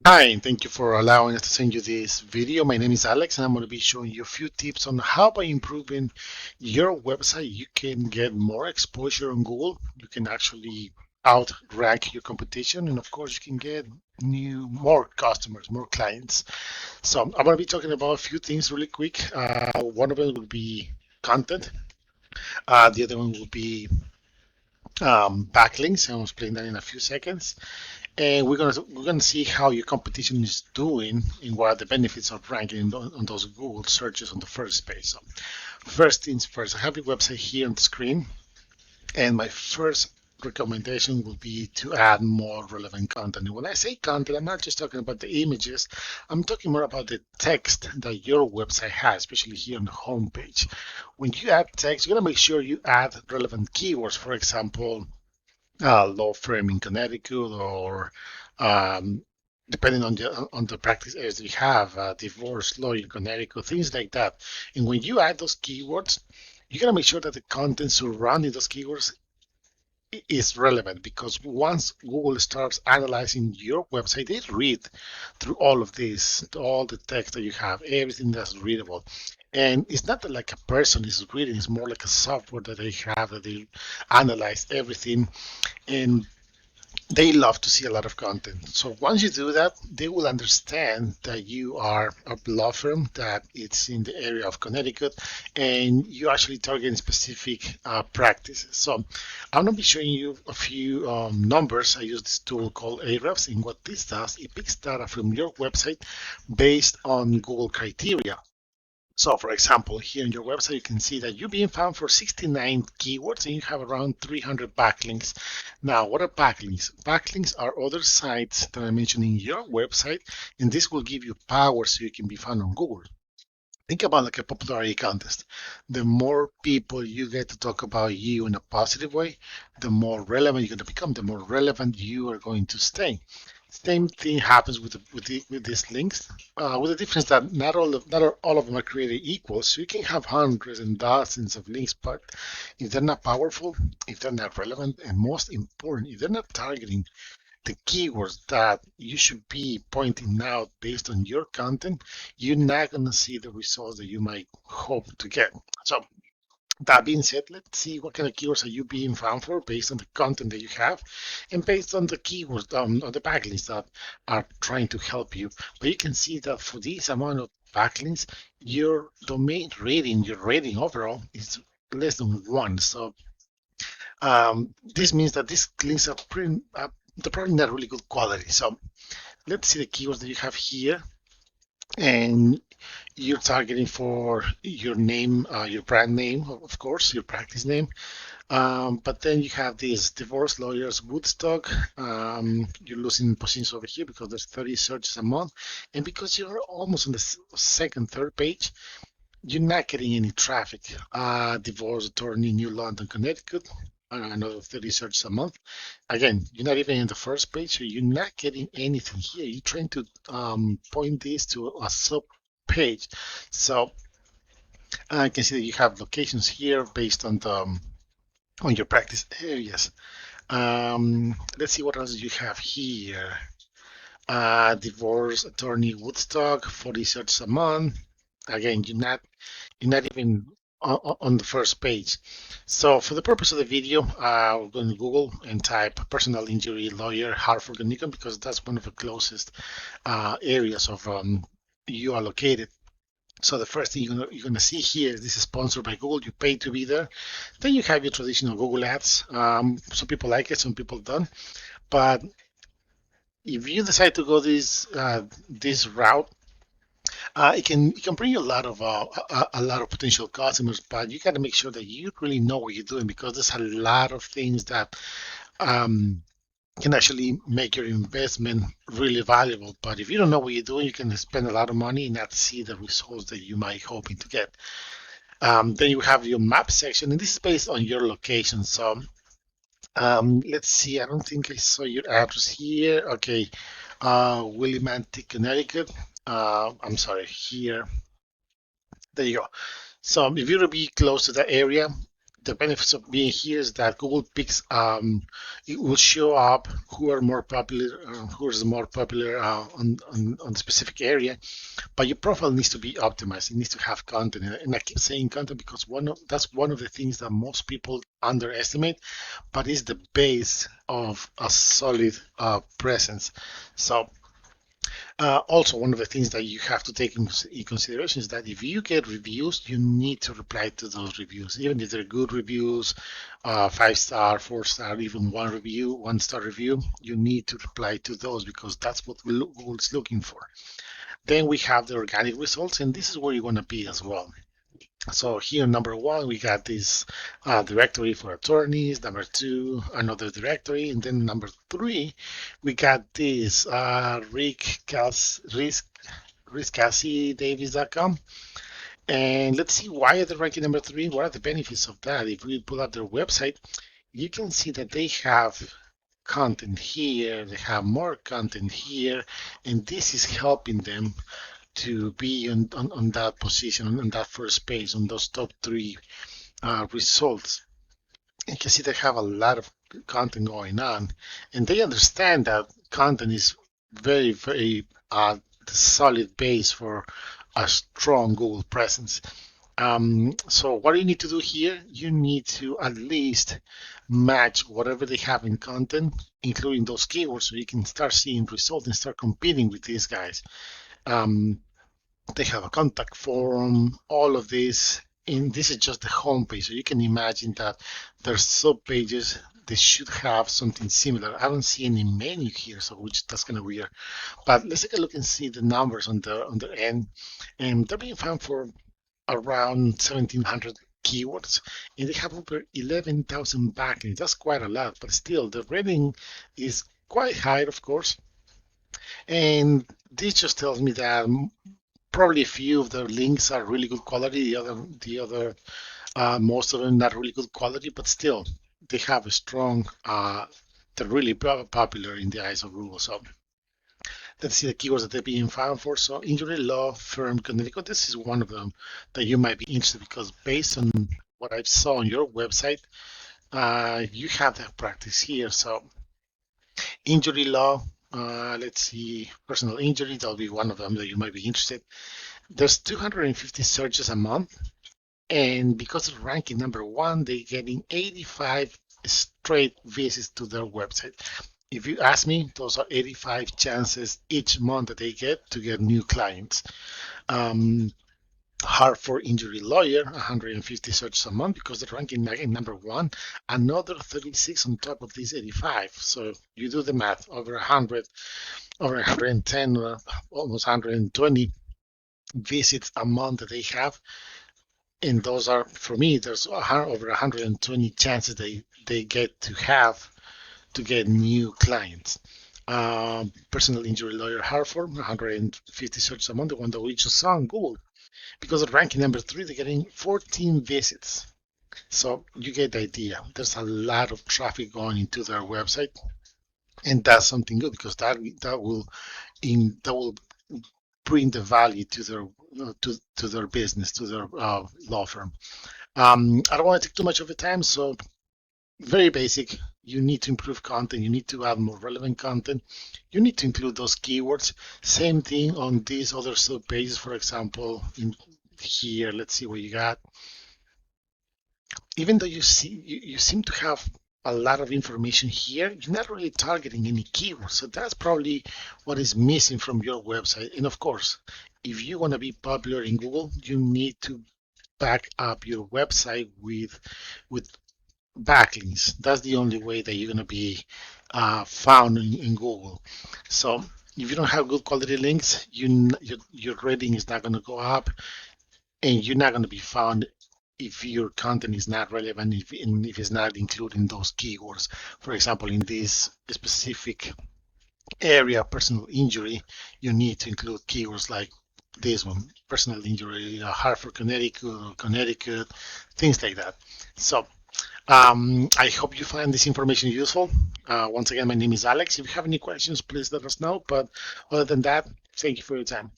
Hi, and thank you for allowing us to send you this video. My name is Alex, and I'm going to be showing you a few tips on how by improving your website, you can get more exposure on Google. You can actually outrank your competition, and of course, you can get more customers, more clients. So I'm going to be talking about a few things really quick. One of them will be content. The other one will be backlinks. I'm going to explain that in a few seconds. And we're gonna see how your competition is doing and what are the benefits of ranking on those Google searches on the first page. So first things first, I have your website here on the screen, and my first recommendation will be to add more relevant content. And when I say content, I'm not just talking about the images, I'm talking more about the text that your website has, especially here on the home page. When you add text, you're gonna make sure you add relevant keywords. For example, law firm in Connecticut, or um, depending on the practice areas that you have, divorce law in Connecticut, things like that. And when you add those keywords, you gotta make sure that the content surrounding those keywords is relevant, because once Google starts analyzing your website, they read through all of this, all the text that you have, everything that's readable. And it's not that like a person is reading, it's more like a software that they have that they analyze everything, and they love to see a lot of content. So once you do that, they will understand that you are a law firm that it's in the area of Connecticut, and you actually target specific practices. So I'm going to be showing you a few numbers. I use this tool called Ahrefs, and what this does, it picks data from your website based on Google criteria. So, for example, here on your website, you can see that you're being found for 69 keywords and you have around 300 backlinks. Now, what are backlinks? Backlinks are other sites that I mentioned in your website, and this will give you power so you can be found on Google. Think about like a popularity contest. The more people you get to talk about you in a positive way, the more relevant you're going to become, the more relevant you are going to stay. Same thing happens with these links, with the difference that not all of them are created equal. So you can have hundreds and dozens of links, but if they're not powerful, if they're not relevant, and most important, if they're not targeting the keywords that you should be pointing out based on your content, you're not going to see the results that you might hope to get. So that being said, let's see what kind of keywords are you being found for based on the content that you have and based on the keywords on the backlinks that are trying to help you. But you can see that for this amount of backlinks, your domain rating, your rating overall is less than 1. So this means that these links are they're probably not really good quality. So let's see the keywords that you have here, and you're targeting for your name, your brand name, of course, your practice name. But then you have these divorce lawyers, Woodstock. You're losing positions over here because there's 30 searches a month, and because you're almost on the second, third page, you're not getting any traffic. Divorce attorney, New London, Connecticut. Another 30 searches a month. Again, you're not even in the first page, so you're not getting anything here. You're trying to point this to a sub page. So I can see that you have locations here based on the on your practice areas. Let's see what else you have here. Divorce attorney Woodstock, 40 searches a month. Again, you're not even on the first page. So for the purpose of the video, we're going to Google and type personal injury lawyer Hartford, Connecticut, because that's one of the closest areas of you are located. So the first thing you're gonna see here is this is sponsored by Google. You pay to be there. Then you have your traditional Google ads. Some people like it, some people don't. But if you decide to go this route, it can bring you a lot of potential customers. But you got to make sure that you really know what you're doing, because there's a lot of things that um, can actually make your investment really valuable. But if you don't know what you're doing, you can spend a lot of money and not see the results that you might hoping to get. Then you have your map section, and this is based on your location. So let's see. I don't think I saw your address here. Okay, Willimantic, Connecticut. I'm sorry. Here, there you go. So if you to be close to that area, the benefits of being here is that Google picks, it will show up who are more popular, who is more popular on the specific area. But your profile needs to be optimized. It needs to have content, and I keep saying content because that's one of the things that most people underestimate, but is the base of a solid presence. So also, one of the things that you have to take in consideration is that if you get reviews, you need to reply to those reviews, even if they're good reviews, 5-star, 4-star, even one-star review. You need to reply to those because that's what Google is looking for. Then we have the organic results, and this is where you want to be as well. So here, number one, we got this directory for attorneys. Number two, another directory. And then number three, we got this riskcassydavis.com. And let's see why are they ranking number three. What are the benefits of that? If we pull up their website, you can see that they have content here. They have more content here. And this is helping them to be on that position, on that first page, on those top three results. You can see they have a lot of content going on, and they understand that content is very, very the solid base for a strong Google presence. So what do you need to do here? You need to at least match whatever they have in content, including those keywords, so you can start seeing results and start competing with these guys. They have a contact form, all of this, and this is just the home page. So you can imagine that their sub pages, they should have something similar. I don't see any menu here, so that's kind of weird. But let's take a look and see the numbers on the end. And they're being found for around 1,700 keywords, and they have over 11,000 backlinks. That's quite a lot, but still, the rating is quite high, of course. And this just tells me that probably a few of the links are really good quality. The other, most of them not really good quality, but still they have a strong. They're really popular in the eyes of Google. So let's see the keywords that they're being found for. So injury law firm Connecticut. This is one of them that you might be interested because based on what I saw on your website, you have that practice here. So injury law. Let's see, personal injury, that'll be one of them that you might be interested. There's 250 searches a month, and because of ranking number one, they're getting 85 straight visits to their website. If you ask me, those are 85 chances each month that they get to get new clients. Hartford injury lawyer, 150 searches a month because they're ranking again number one. Another 36 on top of these 85. So you do the math, over 100, over 110, almost 120 visits a month that they have. And those are, for me, there's over 120 chances they get to get new clients. Personal injury lawyer Hartford, 150 searches a month, the one that we just saw on Google. Because of ranking number three, they're getting 14 visits. So you get the idea. There's a lot of traffic going into their website, and that's something good because that will bring the value to their business, to their law firm. I don't want to take too much of your time, so very basic. You need to improve content. You need to add more relevant content. You need to include those keywords. Same thing on these other sub pages. For example, in here, let's see what you got. Even though you seem to have a lot of information here, you're not really targeting any keywords. So that's probably what is missing from your website. And of course, if you want to be popular in Google, you need to back up your website with backlinks. That's the only way that you're going to be found in Google. So if you don't have good quality links, your rating is not going to go up, and you're not going to be found if your content is not relevant, if it's not including those keywords. For example, in this specific area, personal injury, you need to include keywords like this one, personal injury, Hartford, Connecticut, things like that. So I hope you find this information useful. Once again, my name is Alex. If you have any questions, please let us know. But other than that, thank you for your time.